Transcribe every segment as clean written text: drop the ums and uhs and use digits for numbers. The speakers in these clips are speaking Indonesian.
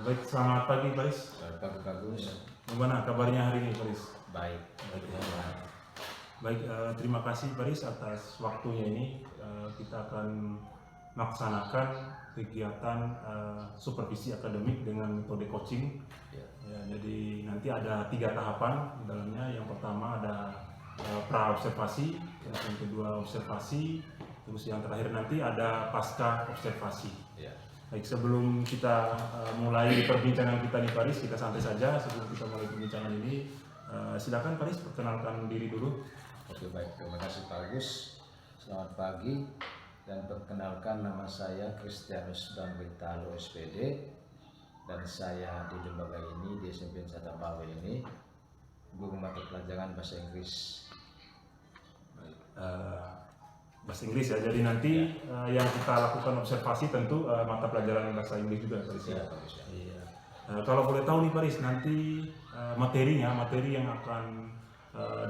Baik, selamat pagi Paris. Pagi bagus. Gimana kabarnya hari ini Paris? Baik. Baik, terima kasih Paris atas waktunya ini. Kita akan melaksanakan kegiatan supervisi akademik dengan metode coaching. Ya, jadi nanti ada 3 tahapan di dalamnya. Yang pertama ada pra observasi, yang kedua observasi, terus yang terakhir nanti ada pasca observasi. Baik, sebelum kita mulai perbincangan kita di Paris, kita santai saja sebelum kita mulai perbincangan ini. Silakan Paris, perkenalkan diri dulu. Oke, baik, terima kasih Pak Agus. Selamat pagi dan perkenalkan, nama saya Kristianus Bambitalo SPD dan saya di lembaga ini di SMP Wisata Pawe ini guru mata pelajaran bahasa Inggris. Baik, bahasa Inggris ya. Jadi nanti yang kita lakukan observasi tentu mata pelajaran bahasa Inggris juga Paris ya. Iya. Kalau boleh tahu nih Paris, nanti materi yang akan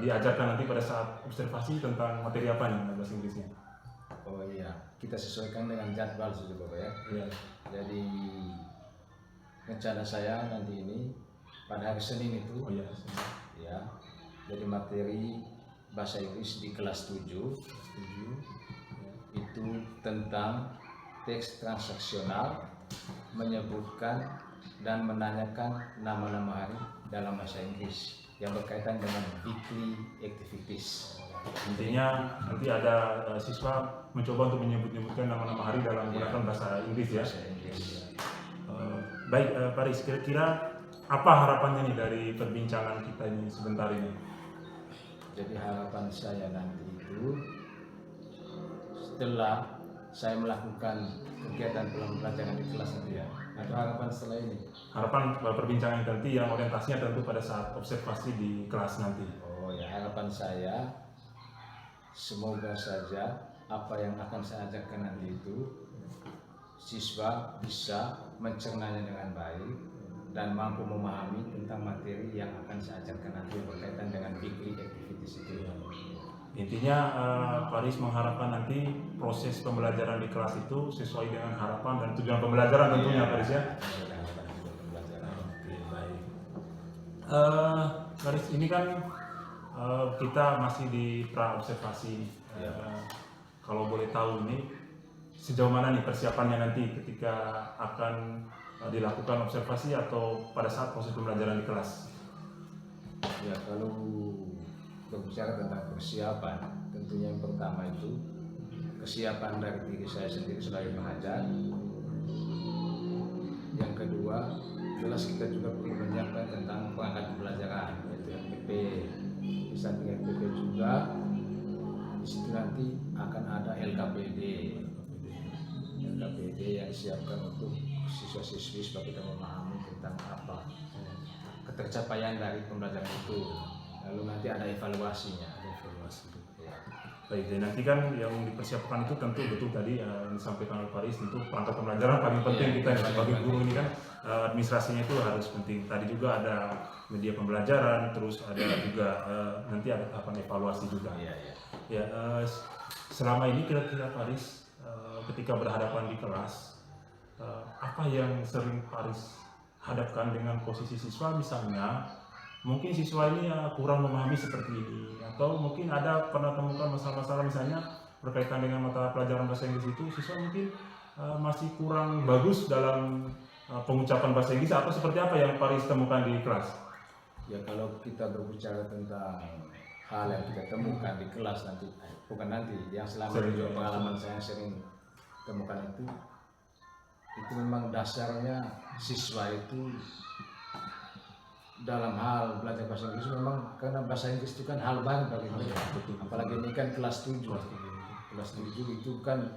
diajarkan nanti pada saat observasi tentang materi apa nih bahasa Inggrisnya? Oh iya, kita sesuaikan dengan jadwal sudah Bapak ya. Iya. Jadi rencana saya nanti ini pada hari Senin itu. Oh iya. Ya. Jadi materi bahasa Inggris di kelas 7 itu tentang teks transaksional, menyebutkan dan menanyakan nama-nama hari dalam bahasa Inggris yang berkaitan dengan weekly activities. Intinya nanti ada siswa mencoba untuk menyebutkan nama-nama hari dalam menggunakan bahasa Inggris ya. Bahasa Inggris. Baik, Paris, kira-kira apa harapannya nih dari perbincangan kita ini sebentar ini? Jadi harapan saya nanti itu setelah saya melakukan kegiatan pembelajaran di kelas nanti ya, atau harapan setelah ini? Harapan perbincangan nanti yang orientasinya tentu pada saat observasi di kelas nanti. Oh ya, harapan saya semoga saja apa yang akan saya ajarkan nanti itu siswa bisa mencernanya dengan baik dan mampu memahami tentang materi yang akan saya ajarkan nanti berkaitan dengan weekly activities itu. Intinya Paris mengharapkan nanti proses pembelajaran di kelas itu sesuai dengan harapan dan tujuan pembelajaran tentunya Paris ya. Oke, baik. Paris, ini kan kita masih di pra observasi. Kalau boleh tahu ini sejauh mana nih persiapannya nanti ketika akan dilakukan observasi atau pada saat proses pembelajaran di kelas? Ya, kalau berbicara tentang persiapan, tentunya yang pertama itu kesiapan dari diri saya sendiri sebagai pengajar. Yang kedua, jelas kita juga perlu menyiapkan tentang perangkat pembelajaran, yaitu MPP. Di samping MPP juga, di situ nanti akan ada LKPD yang disiapkan untuk siswa-siswi supaya kita memahami tentang apa ketercapaian dari pembelajaran itu. Lalu nanti ada evaluasinya. Ya. Baik, jadi nanti kan yang dipersiapkan itu tentu betul tadi yang disampaikan oleh Paris, tentu perangkat pembelajaran paling penting kita sebagai guru ini kan administrasinya itu harus penting. Tadi juga ada media pembelajaran, terus ada juga nanti ada tahapan evaluasi juga. Ya, selama ini kira-kira Paris ketika berhadapan di kelas apa yang sering Paris hadapkan dengan posisi siswa, misalnya mungkin siswa ini kurang memahami seperti ini, atau mungkin ada pernah temukan masalah-masalah misalnya berkaitan dengan mata pelajaran bahasa Inggris itu siswa mungkin masih kurang bagus dalam pengucapan bahasa Inggris, atau seperti apa yang Paris temukan di kelas? Ya, kalau kita berbicara tentang hal yang kita temukan di kelas nanti, bukan nanti, yang selama ini pengalaman saya sering temukan itu memang dasarnya siswa itu dalam hal belajar bahasa Inggris memang karena bahasa Inggris itu kan hal baru bagi mereka. Apalagi ini kan kelas 7. Kelas 7 itu kan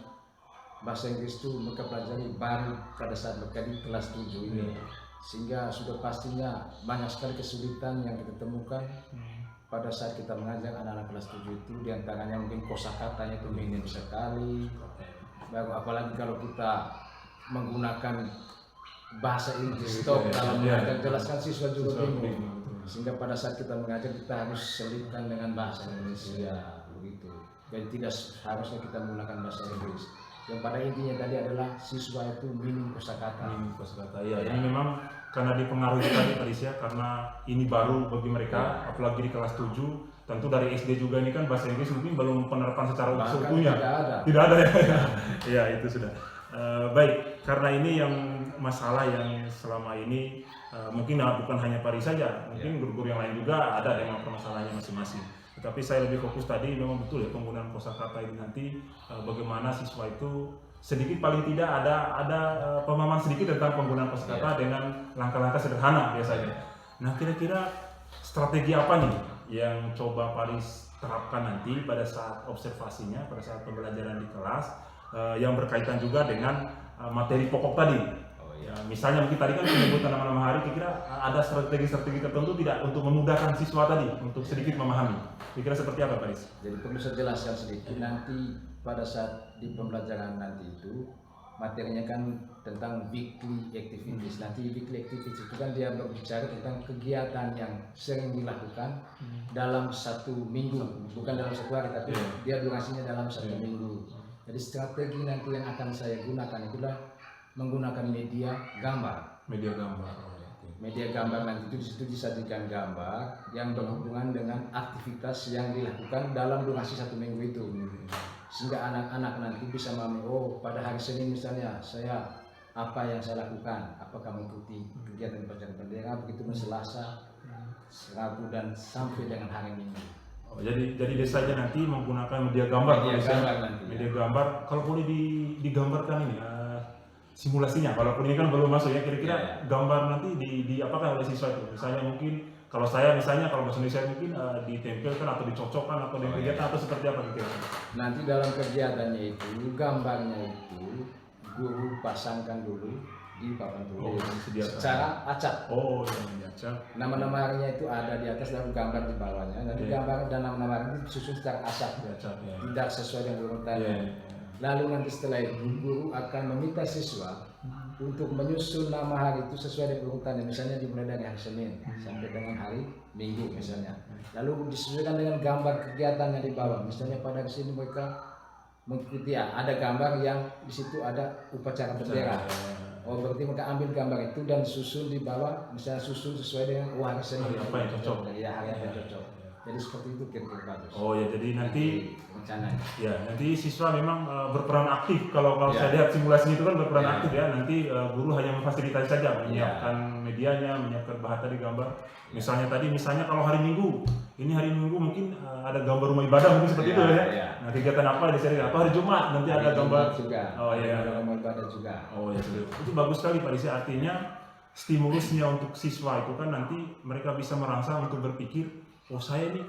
bahasa Inggris itu mereka pelajari baru pada saat mereka di kelas 7 ini. Sehingga sudah pastinya banyak sekali kesulitan yang kita temukan pada saat kita mengajar anak-anak kelas 7 itu, diantaranya mungkin kosakatanya itu minim sekali. Baru apalagi kalau kita menggunakan bahasa Inggris dalam mengajar, jelaskan siswa juga bingung. Sehingga pada saat kita mengajar kita harus selipkan dengan bahasa Indonesia begitu. Jadi tidak harusnya kita menggunakan bahasa Inggris. yang pada intinya tadi adalah siswa itu minim kosakata. Minim kosakata. Ya, ini memang karena dipengaruhi tadi Paris ya, karena ini baru bagi mereka, apalagi di kelas 7. Tentu dari SD juga ini kan bahasa Inggris mungkin belum penerapan secara seutuhnya. Tidak ada ya. Ya itu sudah. Baik, karena ini yang masalah yang selama ini mungkin bukan hanya Paris saja, mungkin guru-guru yang lain juga ada dengan permasalahannya masing-masing. Tetapi saya lebih fokus tadi memang betul ya penggunaan kosakata ini nanti bagaimana siswa itu sedikit paling tidak ada pemahaman sedikit tentang penggunaan kosakata dengan langkah-langkah sederhana biasanya. Nah kira-kira strategi apa nih yang coba Paris terapkan nanti pada saat observasinya, pada saat pembelajaran di kelas yang berkaitan juga dengan materi pokok tadi. Ya, misalnya mungkin tadi kan penyebutan nama-nama hari, kira-kira ada strategi-strategi tertentu tidak untuk memudahkan siswa tadi untuk sedikit memahami. Kira-kira seperti apa Paris? Jadi perlu saya jelaskan sedikit nanti pada saat di pembelajaran nanti itu materinya kan tentang weekly activities. Nanti weekly activities itu kan dia berbicara tentang kegiatan yang sering dilakukan dalam satu minggu, bukan dalam satu hari, tapi dia durasinya dalam satu minggu. Jadi strategi nanti yang akan saya gunakan itulah menggunakan media gambar. Media gambar. Media gambar nanti itu disitu disajikan gambar yang berhubungan dengan aktivitas yang dilakukan dalam durasi satu minggu itu. Sehingga anak-anak nanti bisa memahami, oh pada hari Senin misalnya saya apa yang saya lakukan, apakah mengikuti kegiatan upacara bendera, begitu Selasa, Rabu dan sampai dengan hari Minggu. Oh, jadi desanya nanti menggunakan media gambar. Media gambar. Kalau boleh digambarkan ini simulasinya, walaupun ini kan belum masuk ya, kira-kira gambar nanti di apakah oleh siswa itu? Misalnya mungkin kalau saya misalnya kalau bahasa Indonesia mungkin ditempelkan atau dicocokkan atau dikegiatan atau seperti apa kira-kira? Nanti dalam kegiatannya itu gambarnya itu guru pasangkan dulu di papan tulis secara acak. Oh, yang acak. Nama-nama harinya itu ada di atas dan gambar di bawahnya. Nanti gambar dan nama-nama harinya disusun secara acak, tidak sesuai dengan urutannya. Lalu nanti setelah itu guru akan meminta siswa untuk menyusun nama hari itu sesuai dengan urutannya. Misalnya dimulai dari hari Senin sampai dengan hari Minggu misalnya. Lalu disesuaikan dengan gambar kegiatan yang di bawah. Misalnya pada di sini mereka mengikuti ada gambar yang di situ ada upacara bendera. Oh berarti mereka ambil gambar itu dan susun di bawah, misalnya susun sesuai dengan hari Senin. Apa yang cocok? Ya hari yang cocok. Jadi seperti itu kira-kira bagus. Oh ya, jadi nanti rencananya. Ya, nanti siswa memang berperan aktif. Kalau saya lihat simulasi itu kan berperan aktif ya. Nanti guru hanya memfasilitasi saja, menyiapkan medianya, menyiapkan bahan tadi gambar. Misalnya kalau hari Minggu, ini hari Minggu mungkin ada gambar rumah ibadah mungkin seperti itu ya. Nah kegiatan apa di sini? Atau hari Jumat nanti ada gambar juga. Oh iya, ada rumah ibadah juga. Oh ya, itu bagus sekali Pak Disi. Artinya stimulusnya untuk siswa itu kan nanti mereka bisa merangsang untuk berpikir, oh saya nih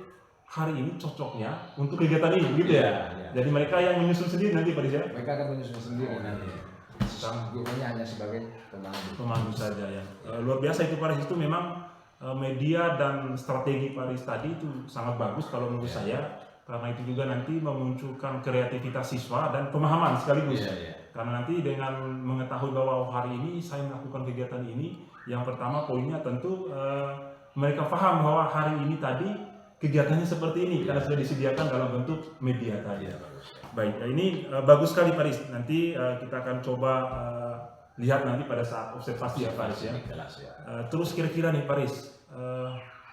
hari ini cocoknya untuk kegiatan ini, gitu ya. Jadi mereka yang menyusun sendiri nanti Pak Disi. Mereka akan menyusun sendiri nanti. Gurunya hanya sebagai pemandu saja ya. Luar biasa itu Paris, itu memang media dan strategi Paris tadi itu sangat bagus kalau menurut saya, karena itu juga nanti memunculkan kreativitas siswa dan pemahaman sekaligus. Karena nanti dengan mengetahui bahwa hari ini saya melakukan kegiatan ini, yang pertama poinnya tentu mereka paham bahwa hari ini tadi kegiatannya seperti ini karena sudah disediakan dalam bentuk media tadi. Baik, ini bagus sekali Paris. Nanti kita akan coba lihat nanti pada saat observasi ya Paris ya. Terus kira-kira nih Paris,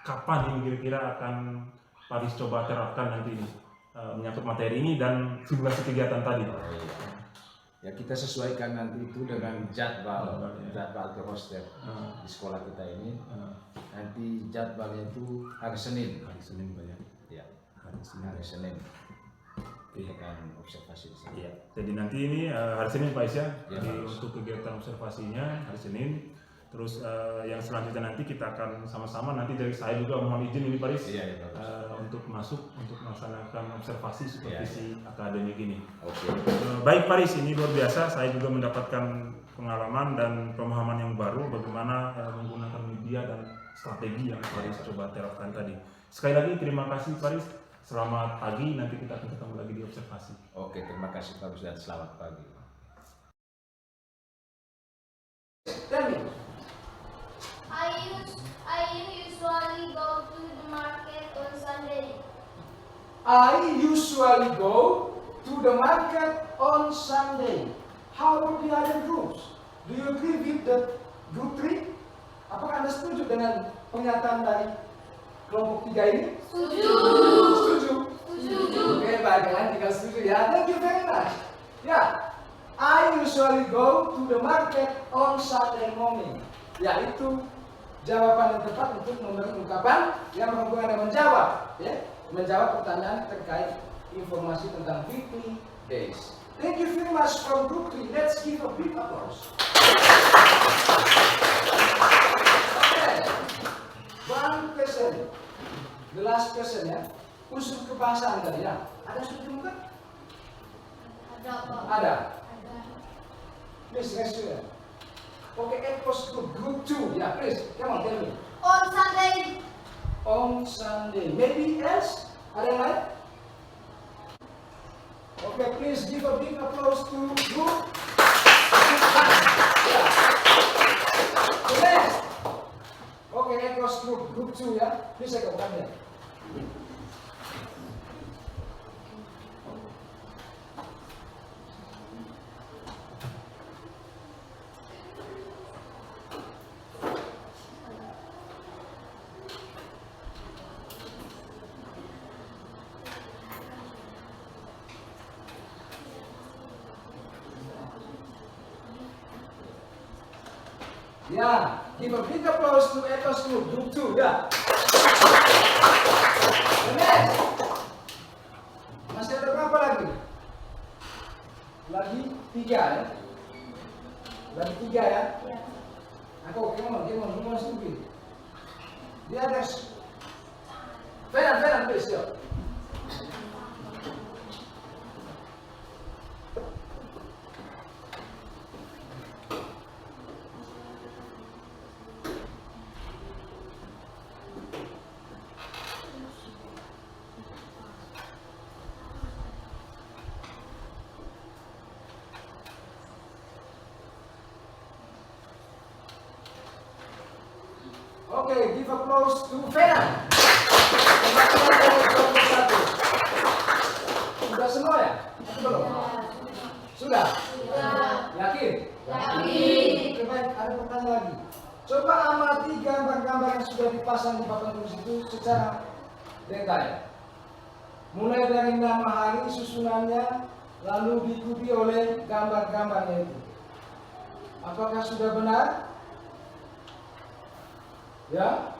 kapan ini kira-kira akan Paris coba terapkan nanti ini menyangkut materi ini dan simulasi kegiatan tadi? Ya kita sesuaikan nanti itu dengan jadwal atau roster di sekolah kita ini. Nanti jadwalnya itu hari Senin. Hari Senin banyak. Ya, hari Senin. Kita akan observasi di sini. Iya. Jadi nanti ini hari Senin Pak Isya. Jadi untuk kegiatan observasinya hari Senin. Terus yang selanjutnya nanti kita akan sama-sama nanti dari saya juga mohon izin ini Paris untuk masuk untuk melaksanakan observasi supervisi akademik ini. Baik Paris, ini luar biasa. Saya juga mendapatkan pengalaman dan pemahaman yang baru bagaimana menggunakan media dan strategi yang Paris coba terapkan tadi. Sekali lagi terima kasih Paris. Selamat pagi. Nanti kita akan ketemu lagi di observasi. Oke, terima kasih Pak dan selamat pagi. I usually go to the market on Sunday. How about the other groups? Do you agree with the group 3? Apakah Anda setuju dengan pernyataan dari kelompok 3 ini? Setuju. Setuju? Setuju. Oke, baik, kalian tinggal setuju ya. Thank you very much. Ya, I usually go to the market on Sunday morning. Ya, itu jawaban yang tepat untuk memberi ungkapan yang menghubungkan dan menjawab, ya, menjawab pertanyaan terkait informasi tentang weekly days. Thank you very much from group 3. Let's give a big applause. Okay. One question. The last question ya. Unsur kebahasaan tadi ya. Ada setuju bukan? Ada Pak. Ada. Ada. Please raise your hand. Okay, echoes group 2. Ya, please. Come on, tell me. On Sunday. On Sunday. Maybe else? Ada yang lain? Okay, please give a big applause to group. Yeah. The next. Okay, echoes group 2 ya. Please echo, come here. Ya, give a big applause to Echoes group 2 ya. The next. Masih ada berapa lagi? Lagi 3 ya. Lagi 3 ya. Ya. Aku gimana stupid. The others. Fernan, please, yo. Okay, give applause to Fernan. Sudah semua ya? Atau belum? Sudah? Yakin? Yakin. Oke, baik, ada pertanyaan lagi. Coba amati gambar-gambar yang sudah dipasang di papan tulis itu secara detail. Mulai dari nama hari susunannya, lalu diikuti oleh gambar-gambarnya itu. Apakah sudah benar? Ya?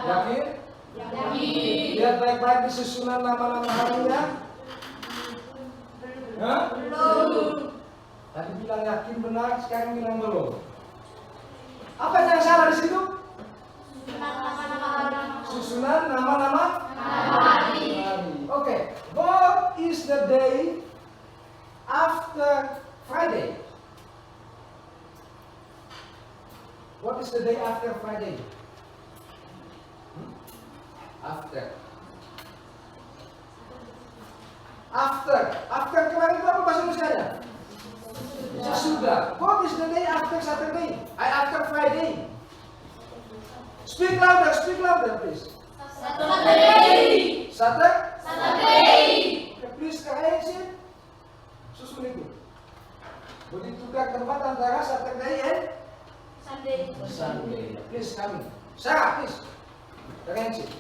Yakin? Yakin. Lihat baik-baik di susunan nama-nama harinya. Hah? Belum. Tadi bilang yakin benar, sekarang bilang belum. Apa yang salah di situ? Susunan nama-nama Hari. Okay. What is the day after Friday? What is the day after Friday? After kemarin itu apa bahasa Indonesia? Sesudah. What is the day after Saturday? After Friday. Speak louder, please. Saturday. Saturday. Okay, please arrange it. Susun itu. Boleh tukar tempat antara Saturday and Sunday. Please kami. Sarah, please. Arrange it.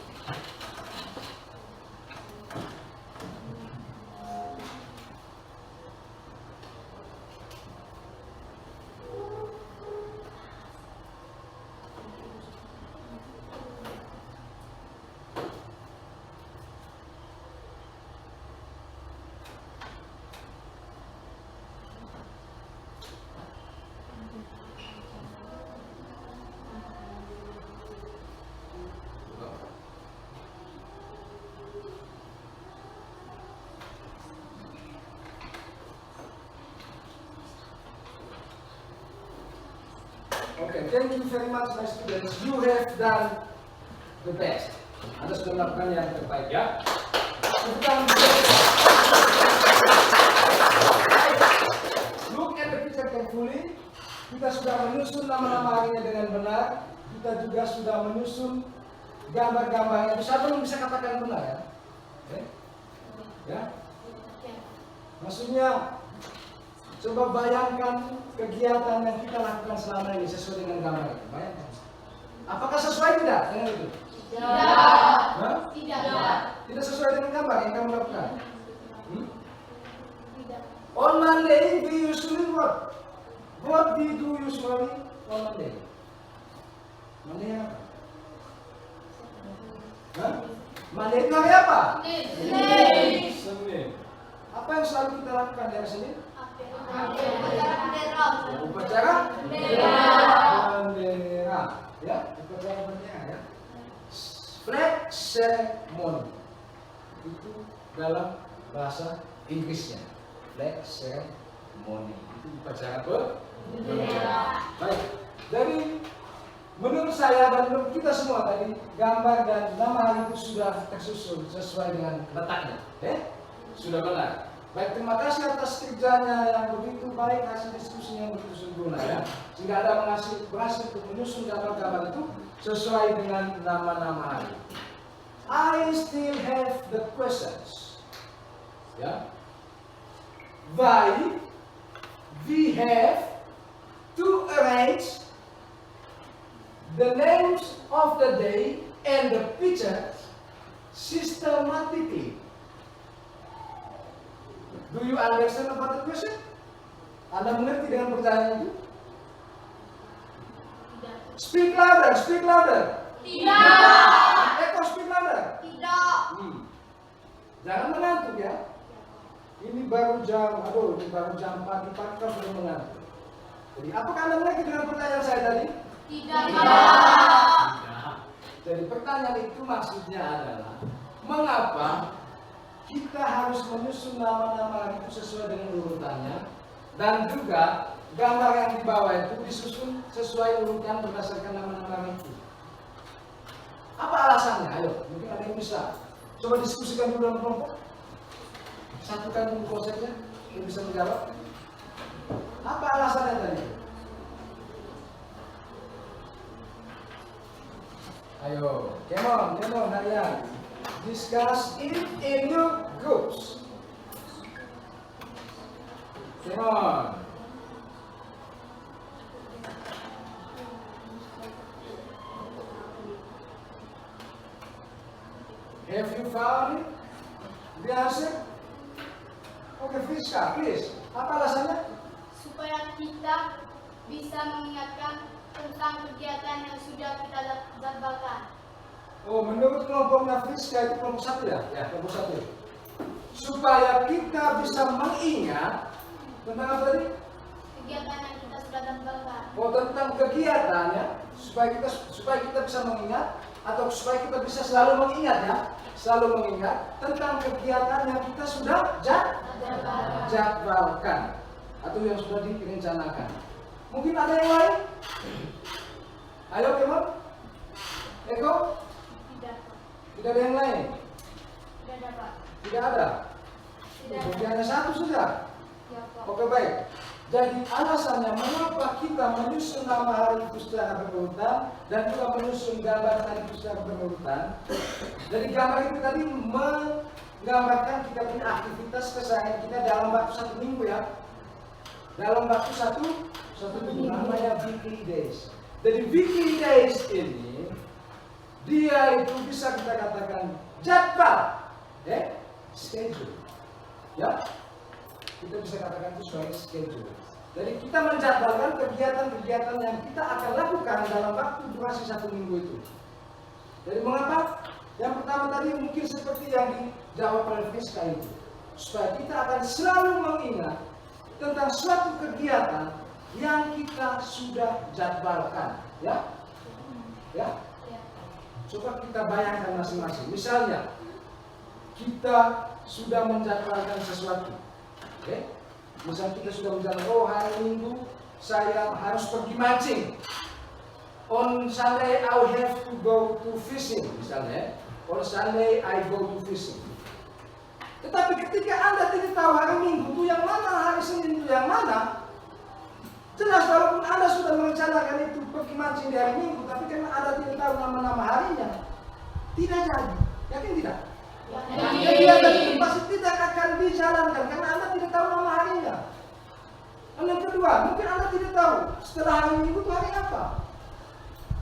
Okay, thank you very much my students. You have done the best. Anda sudah melakukan yang terbaik ya. Look at the picture carefully. Kita sudah menyusun nama-nama harinya dengan benar. Kita juga sudah menyusun gambar-gambarnya. Siapa yang bisa katakan benar ya? Okay. Ya, maksudnya coba bayangkan kegiatan yang kita lakukan selama ini sesuai dengan gambar itu. Bayangkan. Apakah sesuai tidak dengan itu? Tidak. Hah? Tidak. Tidak sesuai dengan gambar yang kamu lakukan. On Monday we usually what? What we do usually on Monday? Monday apa? Hah? Monday itu hari apa? Senin. Senin. Apa yang selalu kita lakukan di hari Senin? Upacara bendera. Upacara Bendera. bendera. Ya, upacara bendera ya. Flag ceremony. Itu dalam bahasa Inggrisnya. Flag ceremony. Itu upacara bendera. Baik. Jadi menurut saya dan menurut kita semua tadi, gambar dan nama hari itu sudah tersusun sesuai dengan letaknya. Sudah benar. Baik, terima kasih atas kerjanya yang begitu baik, hasil diskusinya yang begitu sempurna ya. Sehingga Anda berhasil untuk menyusun gambar-gambar itu sesuai dengan nama-nama hari. I still have the questions. Ya. Why we have to arrange the names of the day and the picture systematically. Do you understand about the question? Anda mengerti dengan pertanyaan itu? Speak louder, speak louder. Tidak. Eko, speak louder. Tidak. Jangan mengantuk ya. Ini baru jam, ini baru jam pagi-pagi kan sudah mengantuk. Jadi apakah Anda mengerti dengan pertanyaan saya tadi? Tidak. Jadi pertanyaan itu maksudnya adalah mengapa kita harus menyusun nama-nama itu sesuai dengan urutannya, dan juga gambar yang di bawah itu disusun sesuai urutan berdasarkan nama-nama itu. Apa alasannya? Ayo, mungkin ada yang bisa. Coba diskusikan dulu dalam kelompok. Satukan dulu konsepnya, yang bisa menjawab. Apa alasannya tadi? Ayo, come on, harian. Discuss it in your groups. Come on. Have you found it? The answer? Okay, Friska, please. Apa alasannya? Supaya kita bisa mengingatkan tentang kegiatan yang sudah kita jadwalkan. Oh, menurut kelompoknya Friska itu kelompok 1 ya? Ya, kelompok 1. Supaya kita bisa mengingat tentang apa tadi? Kegiatan yang kita sudah jadwalkan. Oh, tentang kegiatannya, supaya kita bisa mengingat, atau supaya kita bisa selalu mengingat ya, selalu mengingat tentang kegiatan yang kita sudah jadwalkan atau yang sudah direncanakan. Mungkin ada yang lain? Ayo, Kemon? Eko? Tidak. Tidak ada yang lain? Tidak dapat. Tidak ada? Tidak. Jadi hanya 1 sudah? Ya, Pak. Oke, baik. Jadi alasannya mengapa kita menyusun nama hari itu secara berurutan dan juga menyusun gambar hari itu secara berurutan. Jadi gambar itu tadi menggambarkan kita punya aktivitas keseharian kita dalam waktu 1 minggu ya. Dalam waktu satu minggu, namanya weekly days. Jadi weekly days ini dia itu bisa kita katakan jadwal, schedule, ya. Kita bisa katakan itu sebagai schedule. Jadi kita menjadwalkan kegiatan-kegiatan yang kita akan lakukan dalam waktu durasi 1 minggu itu. Jadi mengapa? Yang pertama tadi mungkin seperti yang dijawab oleh Friska itu, supaya kita akan selalu mengingat tentang suatu kegiatan yang kita sudah jadwalkan, ya. Coba kita bayangkan masing-masing. Misalnya kita sudah menjadwalkan sesuatu. Misalnya kita sudah menjadwalkan, hari Minggu saya harus pergi mancing. On Sunday I will have to go to fishing, misalnya. On Sunday I go to fishing. Tetapi ketika Anda tidak tahu hari Minggu itu yang mana, hari Senin itu yang mana, jelas walaupun Anda sudah merencanakan itu pergi mancing di hari Minggu, tapi karena Anda tidak tahu nama-nama harinya, tidak jadi. Yakin tidak? Kegiatan itu pasti tidak akan dijalankan karena Anda tidak tahu nama harinya. Dan yang kedua, mungkin Anda tidak tahu setelah hari Minggu itu hari apa,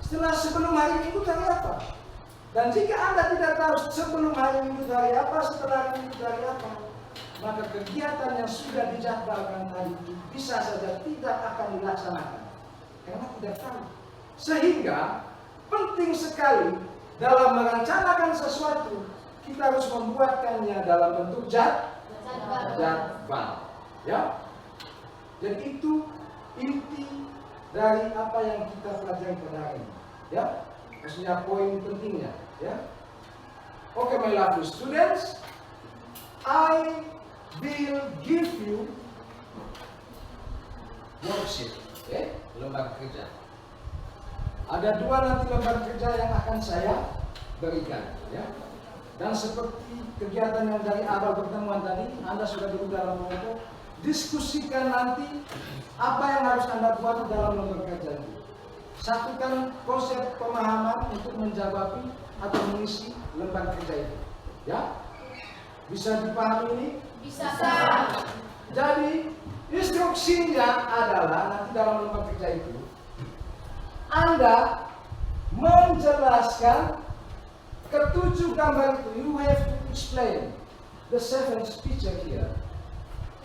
sebelum hari Minggu itu hari apa. Dan jika Anda tidak tahu sebelum hari Minggu itu hari apa, setelah hari Minggu itu hari apa, maka kegiatan yang sudah dijadwalkan tadi itu bisa saja tidak akan dilaksanakan karena tidak tahu. Sehingga penting sekali dalam merencanakan sesuatu kita harus membuatkannya dalam bentuk jadwal. Ya. Jadi itu inti dari apa yang kita pelajari pada hari ini. Ya. Maksudnya poin pentingnya. Ya. Oke, my lovely students, I will give you worksheet. Okay? Lembar kerja. Ada 2 nanti lembar kerja yang akan saya berikan. Ya. Dan seperti kegiatan yang dari awal pertemuan tadi, Anda sudah duduk dalam kelompok, diskusikan nanti apa yang harus Anda buat dalam lembar kerja itu. Satukan konsep pemahaman untuk menjawab atau mengisi lembar kerja itu. Ya, bisa dipahami ini? Bisa. Jadi instruksinya adalah nanti dalam lembar kerja itu Anda menjelaskan ketujuh gambar itu. You have to explain the 7 picture here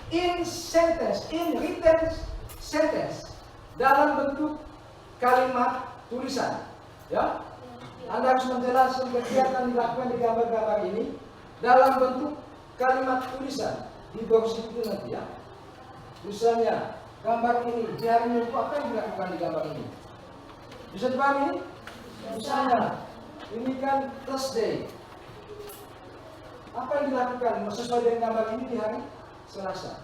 in sentence, in written sentence, dalam bentuk kalimat tulisan. Ya, Anda harus menjelaskan kegiatan dilakukan di gambar-gambar ini dalam bentuk kalimat tulisan di box itu nanti ya. Misalnya gambar ini di hari Minggu apa yang dilakukan di gambar ini? Bisa dipahami? Misalnya ini kan Thursday. Apa yang dilakukan sesuai dengan gambar ini di hari Selasa?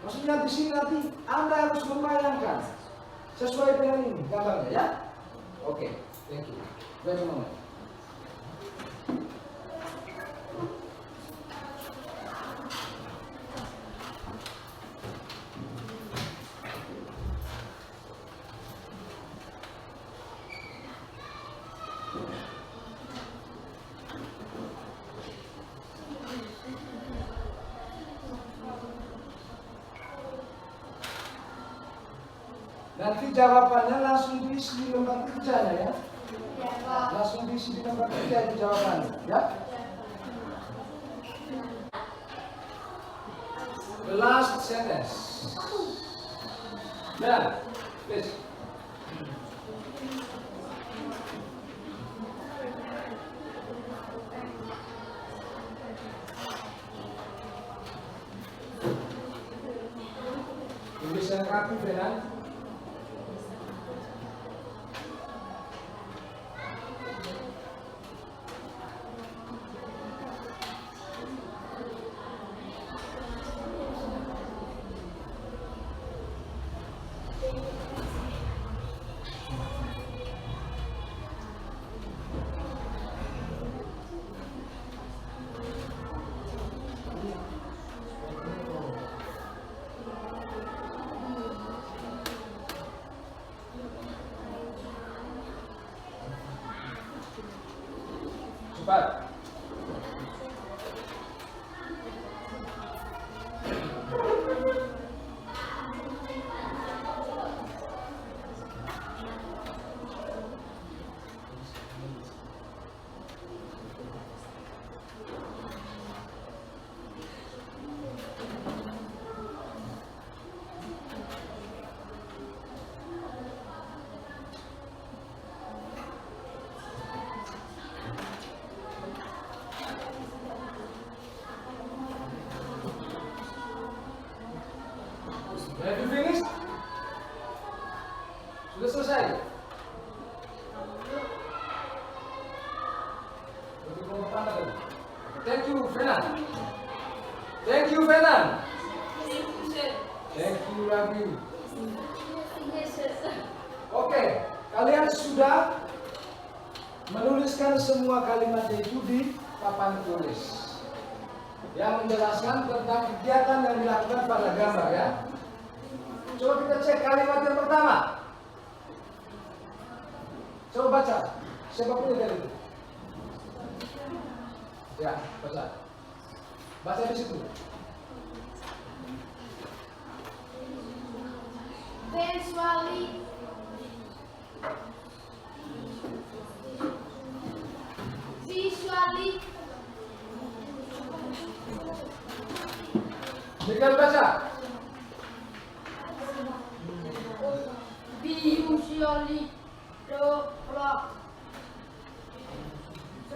Maksudnya di sini nanti Anda harus membayangkan sesuai dengan ini gambarnya ya. Oke, thank you. Wait a moment. Nanti jawabannya langsung diisi di lembar kerjanya ya. Langsung diisi di lembar kerja itu jawabannya ya. The last sentence. Nah, please. Tulis yang rapi, Benan. Cepat. Have you finished? Sudah selesai? Thank you, Fenan. Thank you, Fenan. Thank you, Rabi. Oke, kalian sudah menuliskan semua kalimat itu di papan tulis yang menjelaskan tentang kegiatan yang dilakukan pada gambar ya. Coba kita cek kalimat yang pertama. Coba baca. Siapa punya dari itu? Ya, baca. Baca di situ. Visually. Dengar baca. Visually.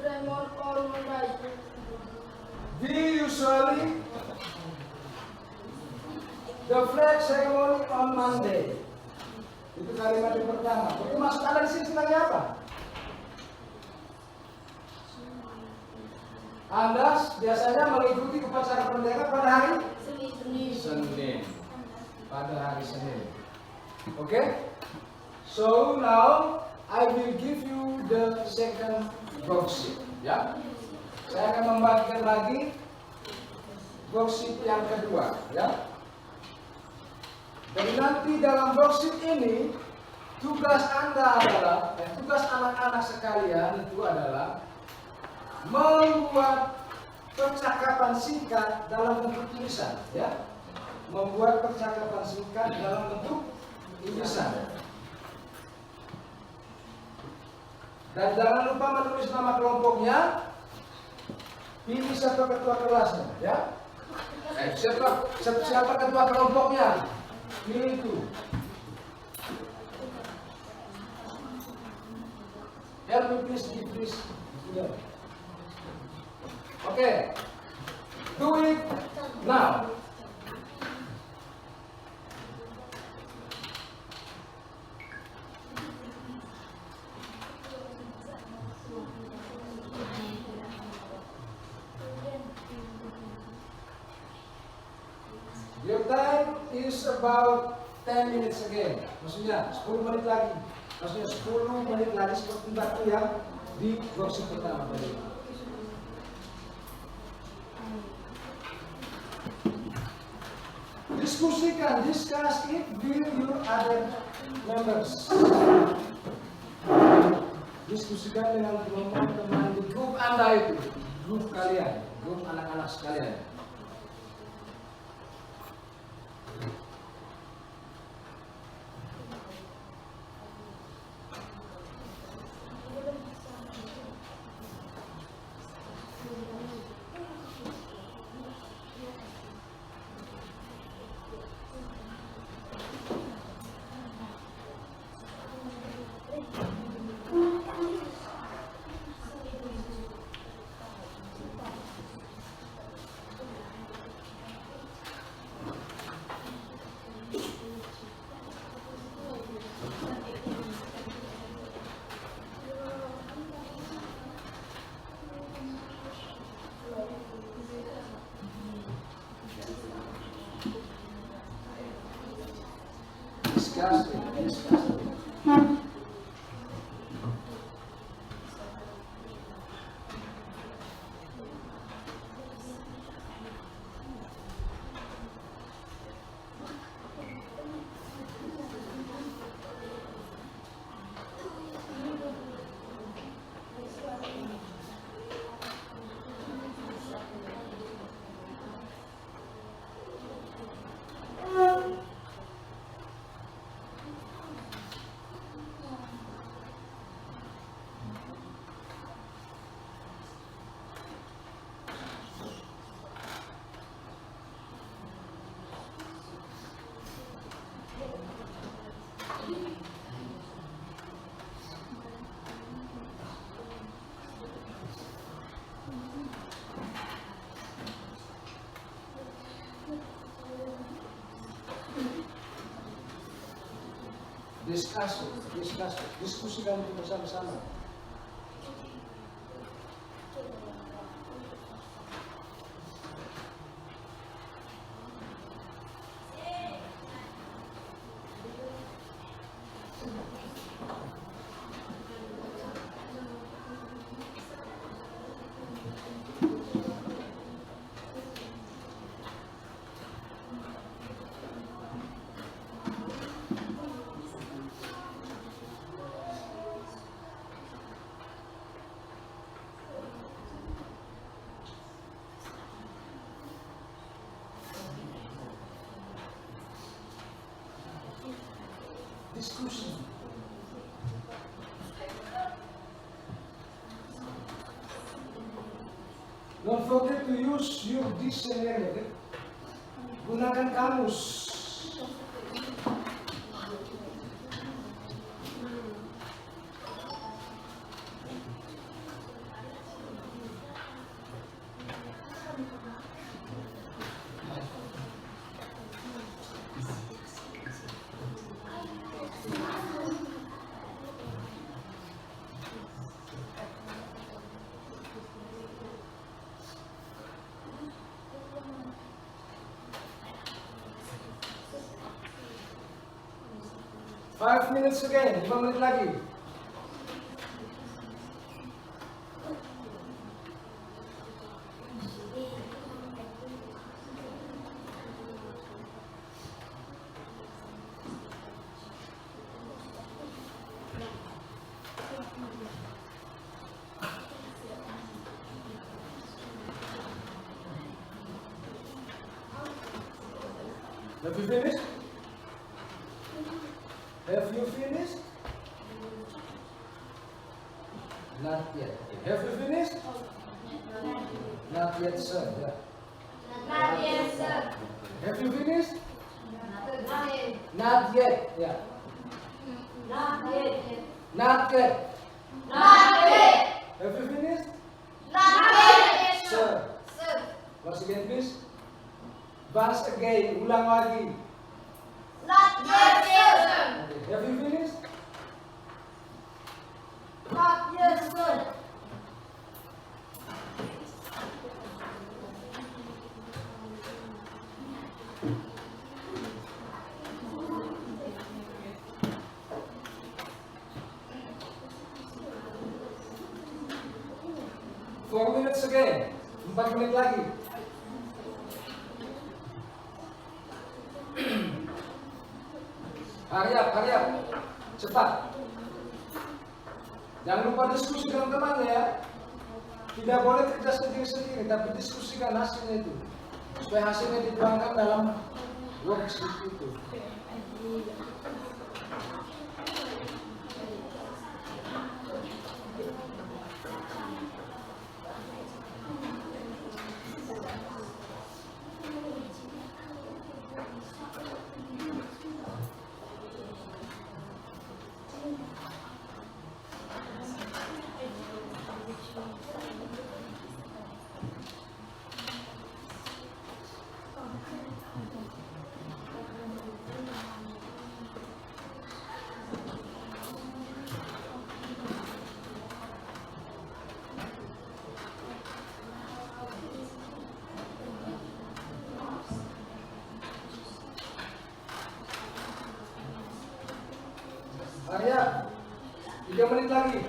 Tremor or right. Usually the flag ceremony on Monday. Itu kalimat yang pertama. Itu maksud Anda di sini sebenarnya apa? Anda biasanya mengikuti upacara pernikahan pada hari Senin. Pada hari Senin. Oke? So now I will give you the second worksheet. Ya. Saya akan membagikan lagi worksheet yang kedua, ya. Dan nanti dalam worksheet ini tugas Anda adalah, tugas anak-anak sekalian itu adalah membuat percakapan singkat dalam bentuk tulisan, ya. Membuat percakapan singkat dalam bentuk tulisan. Dan jangan lupa menulis nama kelompoknya. Pilih siapa ketua kelasnya, ya. Siapa ketua kelompoknya? Pilih itu. Help me please. Oke. Do it now. Your time is about 10 minutes again. Maksudnya 10 menit lagi. Maksudnya 10 menit lagi seperti waktu yang di worksheet pertama tadi. Diskusikan, discuss it with your other members. Diskusikan dengan teman-teman di grup Anda itu, grup kalian, grup anak-anak sekalian. Discuss. Diskusikan itu bersama-sama. diskusi. Don't forget to use your dictionary. Okay? Gunakan kamus. Five minutes again, 5 menit lagi. Have you finished? Have you finished? Not yet. Okay. Have you finished? Not yet, sir. Yeah. Not yet, sir. Have you finished? Not yet. Not yet. Yeah. Not yet. Not yet. Not yet. Have you finished? Not yet, Sir. Sir. Once again, please. Once again. Ulang lagi. Not yet, sir. Okay. Have you finished? Not yet, sir. Four minutes again. 4 menit lagi. Hurry up. Cepat. Jangan lupa diskusi dengan temannya ya. Tidak boleh kerja sendiri-sendiri, tapi diskusikan hasilnya itu. Supaya hasilnya dituangkan dalam worksheet itu. Arya, 3 menit lagi.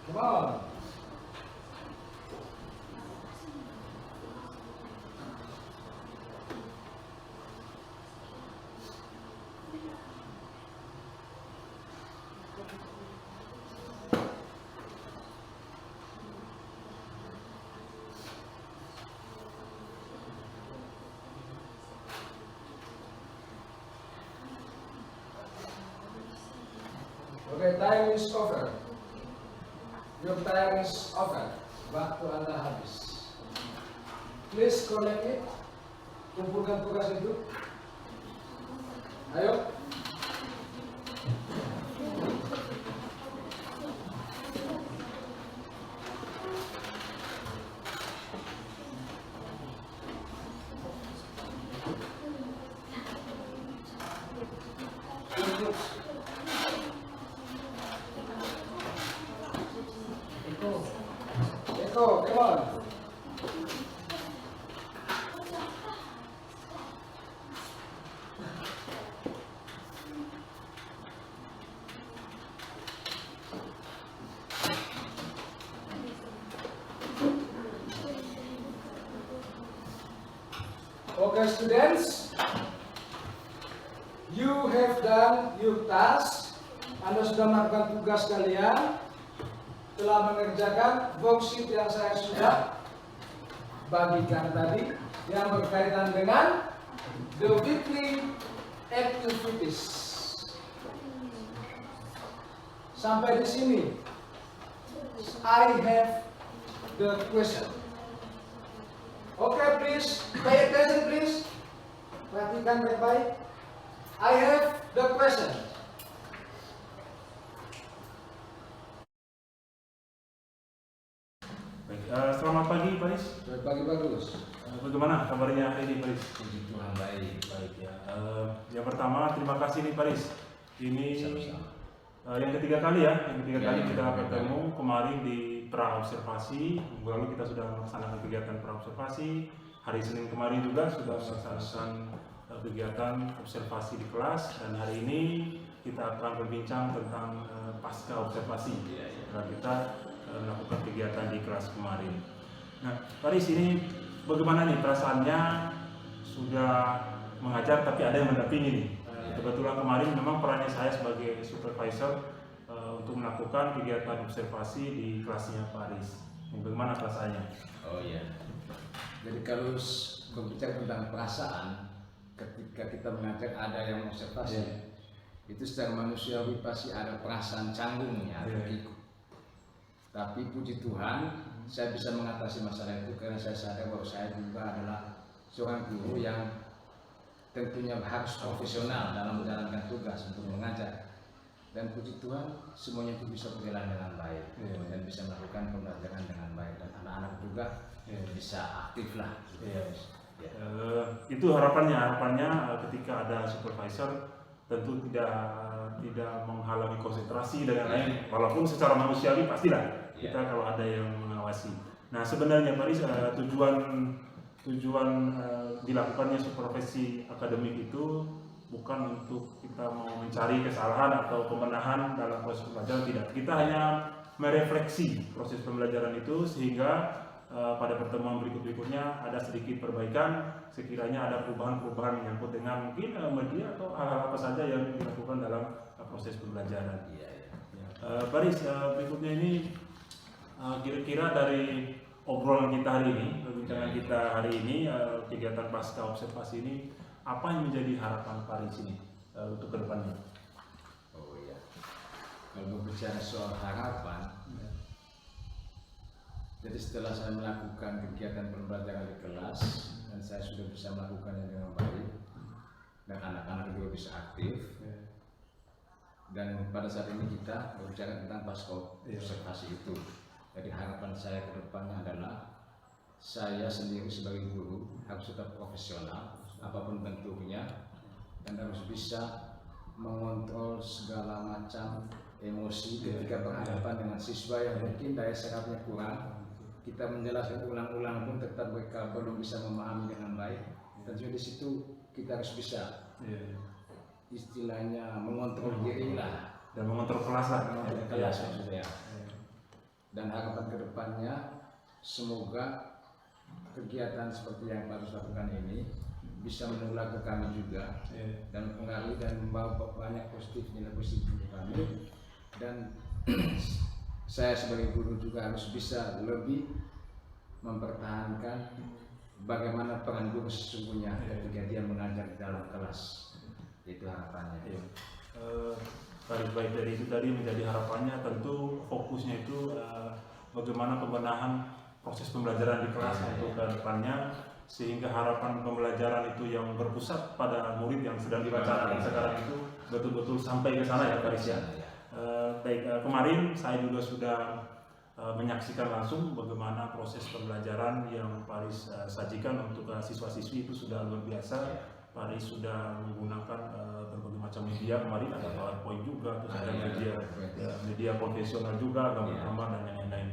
Come on. Okay, time is over. Your time is over. Waktu Anda habis. Please collect it. Kumpulkan tugas itu. Ayo. Eko, come on. Okay, students, you have done your task. Anda sudah melakukan tugas kalian, telah mengerjakan worksheet yang saya sudah bagikan tadi yang berkaitan dengan the weekly activities. Sampai di sini, I have the question. Okay, please pay attention, please. Perhatikan baik-baik. I have the question. Baik, selamat pagi Paris. Selamat pagi, bagus. Bagaimana kabarnya hari ini Paris? Puji Tuhan, baik. Baik ya. Yang pertama terima kasih nih Paris. Ini Sama-sama. yang ketiga kali ya, yang ketiga Ya, kali yang kita ketiga bertemu kemarin di pra-observasi. Minggu lalu kita sudah melaksanakan kegiatan pra-observasi. Hari Senin kemarin juga sudah melaksanakan kegiatan observasi di kelas, dan hari ini kita akan berbincang tentang pasca observasi. Setelah kita melakukan kegiatan di kelas kemarin. Nah, Paris, ini bagaimana nih perasaannya sudah mengajar tapi ada yang mendampingi nih? Kebetulan kemarin memang perannya saya sebagai supervisor untuk melakukan kegiatan observasi di kelasnya Paris. Bagaimana perasaannya? Oh iya. Jadi kalau berbicara tentang perasaan, ketika kita mengajar ada yang observasi, itu secara manusiawi pasti ada perasaan canggung ya, atau kikuk. Tapi puji Tuhan, saya bisa mengatasi masalah itu karena saya sadar bahwa saya juga adalah seorang guru yang tentunya harus profesional dalam menjalankan tugas untuk mengajar. Dan puji Tuhan, semuanya itu bisa berjalan dengan baik dan bisa melakukan pembelajaran dengan baik, dan anak-anak juga bisa aktif lah. Itu harapannya ketika ada supervisor tentu tidak menghalangi konsentrasi dan lain-lain, walaupun secara manusiawi pastilah kita kalau ada yang mengawasi. Nah, sebenarnya Paris, tujuan dilakukannya supervisi akademik itu bukan untuk kita mau mencari kesalahan atau pembenahan dalam proses pembelajaran, tidak. Kita hanya merefleksi proses pembelajaran itu sehingga pada pertemuan berikutnya ada sedikit perbaikan sekiranya ada perubahan-perubahan menyangkut dengan mungkin media atau hal-hal apa saja yang dilakukan dalam proses pembelajaran. Paris, berikutnya ini kira-kira dari obrolan kita hari ini, perbincangan kita hari ini, kegiatan pasca observasi ini, apa yang menjadi harapan Paris ini untuk kedepannya? Oh iya, kalau berbicara soal harapan, jadi setelah saya melakukan kegiatan pembelajaran di kelas dan saya sudah bisa melakukannya dengan baik dan anak-anak juga bisa aktif, dan pada saat ini kita berbicara tentang pasca observasi itu. Jadi harapan saya ke depannya adalah saya sendiri sebagai guru harus tetap profesional apapun bentuknya, dan harus bisa mengontrol segala macam emosi ketika berhadapan dengan siswa yang mungkin daya serapnya kurang. Kita menjelaskan ulang-ulang pun tetap mereka belum bisa memahami dengan baik. Tentunya di situ kita harus bisa istilahnya mengontrol diri lah, dan mengontrol kelas lah. mengontrol kelas maksudnya. Dan harapan kedepannya semoga kegiatan seperti yang harus lakukan ini bisa menular ke kami juga dan mempengaruhi dan membawa banyak nilai positif untuk kami, dan saya sebagai guru juga harus bisa lebih mempertahankan bagaimana peran guru sesungguhnya ketika dia mengajar di dalam kelas. Itu harapannya. Baik dari itu tadi menjadi harapannya tentu fokusnya itu bagaimana pembenahan proses pembelajaran di kelas untuk ke depannya, sehingga harapan pembelajaran itu yang berpusat pada murid yang sedang dibacakan sekarang itu betul-betul sampai ke sana ya Paris ya. Kemarin saya juga sudah menyaksikan langsung bagaimana proses pembelajaran yang Paris sajikan untuk siswa-siswi itu sudah luar biasa. Paris sudah menggunakan berbagai macam media, kemarin ada PowerPoint juga, terus ada media konvensional juga, gambar-gambar dan lain-lain.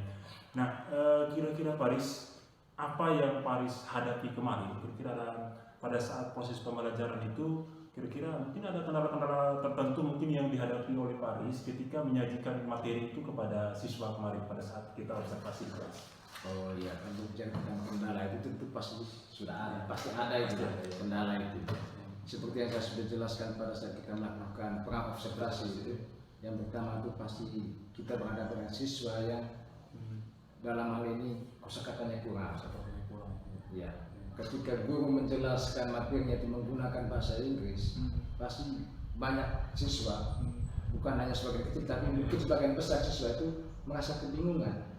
Nah, kira-kira Paris, apa yang Paris hadapi kemarin? Kira-kira pada saat proses pembelajaran itu, kira-kira mungkin ada kendala-kendala tertentu mungkin yang dihadapi oleh Paris ketika menyajikan materi itu kepada siswa kemarin pada saat kita observasi kelas. Oh iya, kan bicara tentang kendala itu tentu pasti sudah ada, pasti ada itu kendala itu. Seperti yang saya sudah jelaskan pada saat kita melakukan observasi itu, yang pertama itu pasti kita berhadapan dengan siswa yang dalam hal ini kosakatanya kurang. Ya, ketika guru menjelaskan materinya itu menggunakan bahasa Inggris, pasti banyak siswa, bukan hanya sebagian kecil, tapi mungkin sebagian besar siswa itu merasa kebingungan.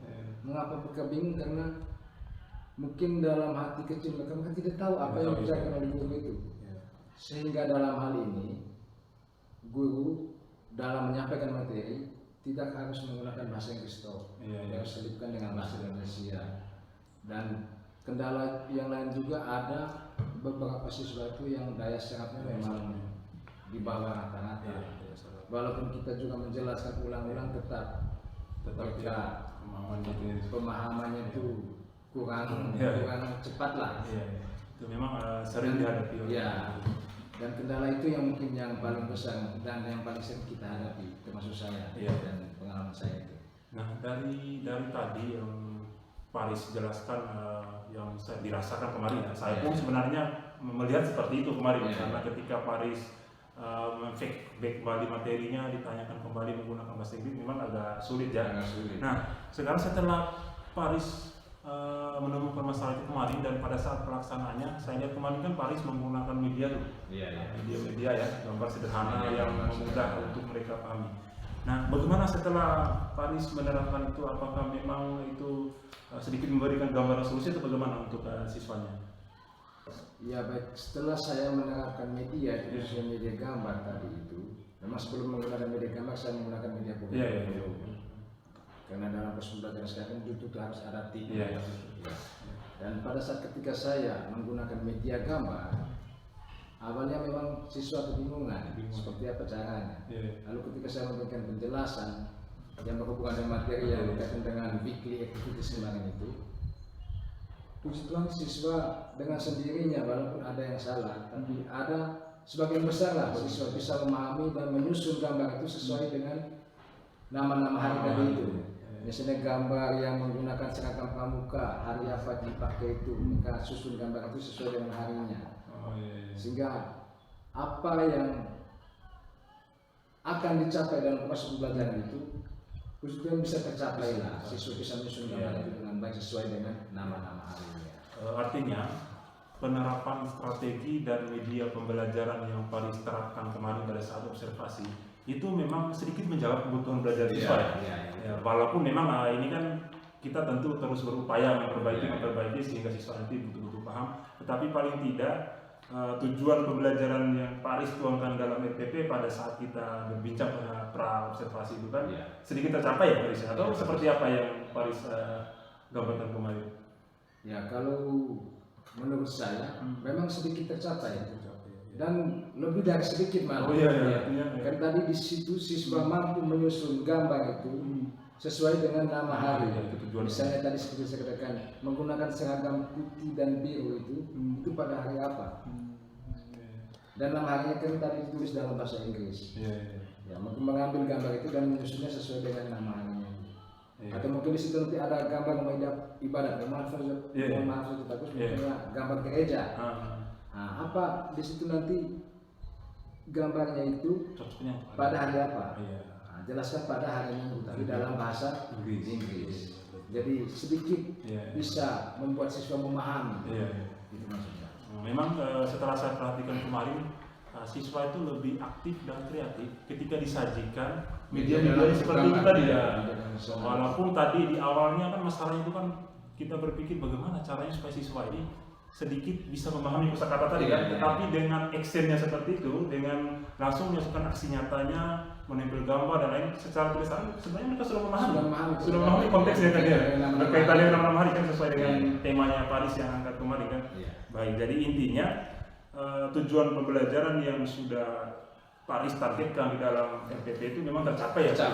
Mengapa mereka bingung? Karena mungkin dalam hati kecil mereka tidak tahu apa yang dibicarakan oleh guru itu. Sehingga dalam hal ini guru dalam menyampaikan materi tidak harus menggunakan bahasa Inggris yang selipkan dengan bahasa Indonesia. Dan kendala yang lain juga ada beberapa siswa itu yang daya serapnya memang di bawah rata-rata. Walaupun kita juga menjelaskan ulang-ulang tetap mereka pemahamannya itu kurang cepat lah. Itu memang sering dihadapi. Ya. Dan kendala itu yang mungkin yang paling besar dan yang paling sering kita hadapi, termasuk saya dan pengalaman saya itu. Nah dari tadi yang Paris jelaskan yang saya dirasakan kemarin, saya pun sebenarnya melihat seperti itu kemarin karena ketika Paris feedback kembali materinya, ditanyakan kembali menggunakan bahasa Inggris memang agak sulit ya. Nah sekarang setelah Paris menemukan masalah itu kemarin dan pada saat pelaksanaannya, saya lihat kemarin kan Paris menggunakan media tuh, media ya, gambar sederhana yang mudah untuk mereka pahami. Nah, bagaimana setelah Paris menerapkan itu? Apakah memang itu sedikit memberikan gambaran solusi atau bagaimana untuk siswanya? Ya baik, setelah saya menerapkan media, khususnya media gambar tadi itu, memang sebelum menggunakan media gambar saya menggunakan media publik. Karena dalam proses belajar sekarang itu harus adaptif. Dan pada saat ketika saya menggunakan media gambar, awalnya memang siswa kebingungan seperti apa caranya. Lalu ketika saya memberikan penjelasan yang berhubungan dengan materi yang berkaitan dengan weekly activities kemarin itu, puji Tuhan siswa dengan sendirinya walaupun ada yang salah, tapi ada sebagian besar lah siswa bisa memahami dan menyusun gambar itu sesuai dengan nama-nama hari tadi itu. Misalnya gambar yang menggunakan seragam pramuka, hari apa dipakai itu, mereka susun gambar itu sesuai dengan harinya. Sehingga apa yang akan dicapai dalam proses pembelajaran itu, puji bisa tercapai lah. Siswa bisa menyusun gambar itu dengan baik sesuai dengan nama-nama harinya. Artinya penerapan strategi dan media pembelajaran yang Paris terapkan kemarin pada saat observasi itu memang sedikit menjawab kebutuhan belajar siswa. Walaupun memang ini kan kita tentu terus berupaya memperbaiki sehingga siswa nanti betul-betul paham. Tetapi paling tidak tujuan pembelajaran yang Paris tuangkan dalam RPP pada saat kita berbincang pada pra observasi itu kan sedikit tercapai ya Paris. Atau seperti apa yang Paris gambarkan kemarin? Ya kalau menurut saya memang sedikit tercapai. Dan lebih dari sedikit malah. Kan tadi di situ siswa mampu menyusun gambar itu sesuai dengan nama hari. Misalnya tadi seperti saya katakan menggunakan seragam putih dan biru itu pada hari apa? Dan nama harinya kan tadi ditulis dalam bahasa Inggris. Ya, mungkin mengambil gambar itu dan menyusunnya sesuai dengan nama harinya. Atau mungkin di situ nanti ada gambar ibadat, maaf saja, bagus misalnya gambar gereja. Nah, apa di situ nanti gambarnya itu pada hari apa? Nah, jelaskan pada hari Minggu tapi dalam bahasa Inggris. Jadi sedikit bisa membuat siswa memahami. Itu maksudnya. Memang setelah saya perhatikan kemarin, siswa itu lebih aktif dan kreatif ketika disajikan media-media seperti itu tadi ya. Walaupun tadi di awalnya kan masalahnya itu kan kita berpikir bagaimana caranya supaya siswa ini sedikit bisa memahami kosakata tadi kan, tetapi dengan actionnya seperti itu, dengan langsung menyusun aksi nyatanya, menempel gambar dan lain secara tulisan, sebenarnya mereka sudah memahami konteksnya kan ya, berkaitan dengan nama hari kan sesuai dengan temanya Paris yang angkat kemarin kan. Baik, jadi intinya tujuan pembelajaran yang sudah Paris targetkan di dalam RPP itu memang tercapai ya.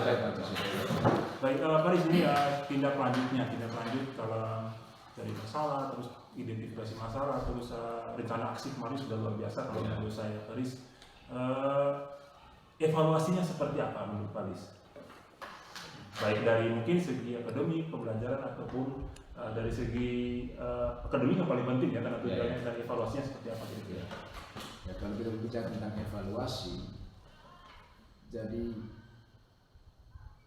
Baik, Paris ini tindak lanjut kalau dari masalah, terus identifikasi masalah, terus rencana aksi kemarin sudah luar biasa kalau menurut saya. Paris, evaluasinya seperti apa menurut Paris? Baik dari mungkin segi akademik, pembelajaran ataupun dari segi akademik yang paling penting ya, karena tujuannya dari evaluasinya seperti apa kira-kira. Ya, kalau kita bicara tentang evaluasi, jadi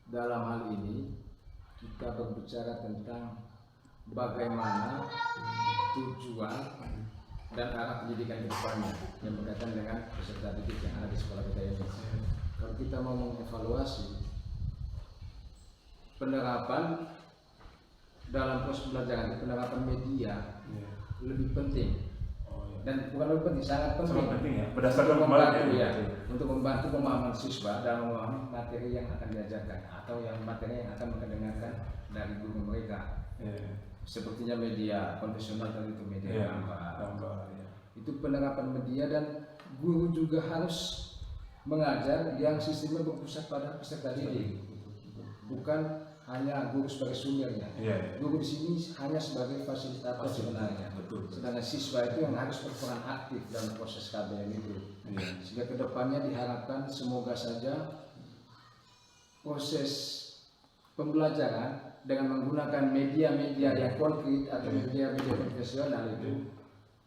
dalam hal ini kita berbicara tentang bagaimana tujuan dan arah pendidikan ke depannya yang berkaitan dengan peserta didik yang ada di sekolah kita ini. Kalau kita mau mengevaluasi penerapan dalam proses pembelajaran, penerapan media lebih penting. Dan bukan lebih penting, sangat penting. Sangat penting ya, berdasarkan untuk membantu, kemarin ya, untuk membantu pemahaman siswa dalam memahami materi yang akan diajarkan atau yang materi yang akan mereka dengarkan dari guru mereka. Sepertinya media konvensional tadi itu media gambar. Itu penerapan media, dan guru juga harus mengajar yang sistemnya berpusat pada peserta didik, bukan hanya guru sebagai sumbernya. Guru di sini hanya sebagai fasilitator sebenarnya. Sedangkan siswa itu yang harus berperan aktif dalam proses KBM itu. Sehingga kedepannya diharapkan semoga saja proses pembelajaran dengan menggunakan media-media yang konkret atau media-media profesional itu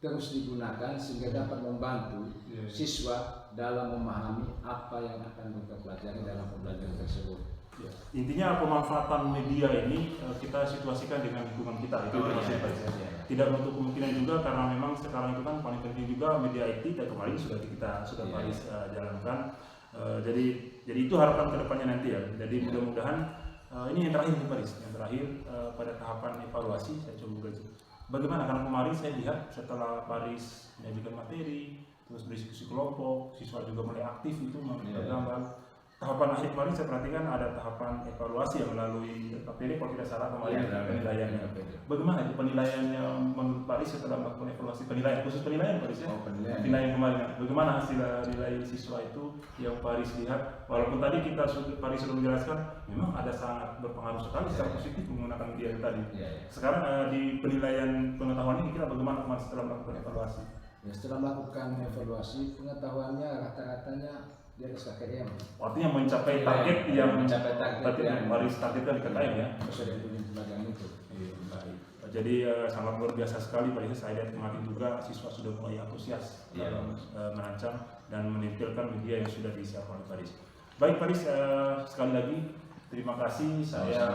terus digunakan sehingga dapat membantu siswa dalam memahami apa yang akan mereka pelajari dalam pembelajaran tersebut. Intinya pemanfaatan media ini kita situasikan dengan lingkungan kita, itu tidak menutup kemungkinan juga, karena memang sekarang itu kan paling penting juga media IT, dan kemarin sudah Paris jalankan. Jadi itu harapan kedepannya nanti ya. Jadi mudah-mudahan ini yang terakhir nih Paris, yang terakhir pada tahapan evaluasi saya coba belajar. Bagaimana? Karena kemarin saya lihat setelah Paris menyajikan materi, terus berdiskusi kelompok, siswa juga mulai aktif itu membuat gambar. Tahapan akhir kemarin saya perhatikan ada tahapan evaluasi yang melalui KPD kalau tidak salah kemarin penilaiannya. Bagaimana itu penilaiannya menurut Paris setelah melakukan evaluasi, penilaian khusus penilaian Paris ya? Penilaian kemarin. Bagaimana hasil nilai siswa itu yang Paris lihat? Walaupun tadi Paris sudah menjelaskan memang ada sangat berpengaruh sekali secara positif menggunakan media itu tadi. Sekarang di penilaian pengetahuan ini kita bagaimana kemarin setelah melakukan evaluasi? Ya, setelah melakukan evaluasi, pengetahuannya rata-ratanya di atas KKM. Artinya mencapai target yang Paris targetkan di KKM ya. Sesuai dengan pelajaran itu. Baik. Jadi sangat luar biasa sekali Paris. Saya lihat kemarin juga siswa sudah mulai antusias dalam merancang dan menampilkan media yang sudah disiapkan oleh Paris. Baik Paris, sekali lagi terima kasih. Saya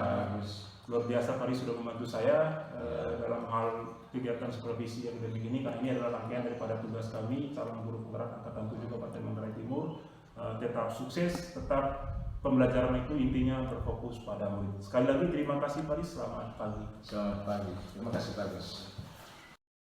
luar biasa Paris sudah membantu saya dalam hal kegiatan supervisi yang begini, karena ini adalah rangkaian daripada tugas kami calon guru penggerak angkatan 7 Kabupaten Manggarai Timur. Tetap sukses, tetap pembelajaran itu intinya berfokus pada murid. Sekali lagi terima kasih Paris, selamat pagi. Selamat pagi, terima kasih Bagus.